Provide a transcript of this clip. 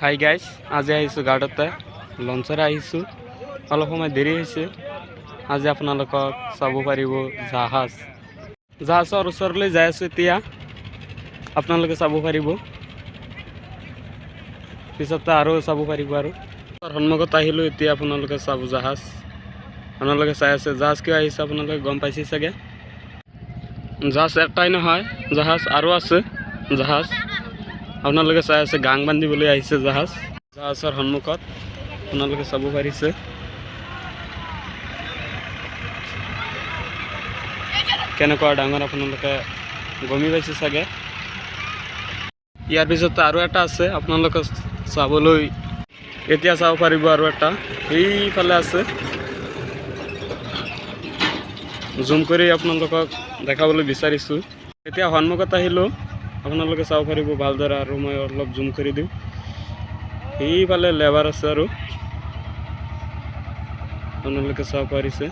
Hi guys, আজি আহিছোঁ গাৰ্ডতে লঞ্চৰে আহিছোঁ। অলপ সময় দেৰি হৈছে। আজি আপোনালোকক চাব পাৰিব জাহাজৰ ওচৰলৈ যাই আছোঁ। এতিয়া আপোনালোকে চাব পাৰিব, পিছতে আৰু চাব পাৰিব। আৰু সন্মুখত আহিলোঁ। এতিয়া আপোনালোকে চাব জাহাজ। আপোনালোকে চাই আছে জাহাজ কিয় আহিছে, আপোনালোকে গম পাইছে চাগে। জাহাজ এটাই নহয়, জাহাজ আৰু আছে। জাহাজ আপোনালোকে চাই আছে, গাং বান্ধিবলৈ আহিছে জাহাজৰ সন্মুখত। আপোনালোকে চাব পাৰিছে। কেনেকুৱা ডাঙৰ আপোনালোকে গমি পাইছে চাগে। ইয়াৰ পিছতে আৰু এটা আছে, আপোনালোকে চাবলৈ এতিয়া চাব পাৰিব। আৰু এটা এইফালে আছে, জুম কৰি আপোনালোকক দেখাবলৈ বিচাৰিছোঁ। এতিয়া সন্মুখত আহিলোঁ, আপোনালোকে চাব পাৰিব ভালদৰে। আৰু মই অলপ জুম কৰি দিওঁ। সেইফালে লেবাৰ আছে, আৰু আপোনালোকে চাব পাৰিছে।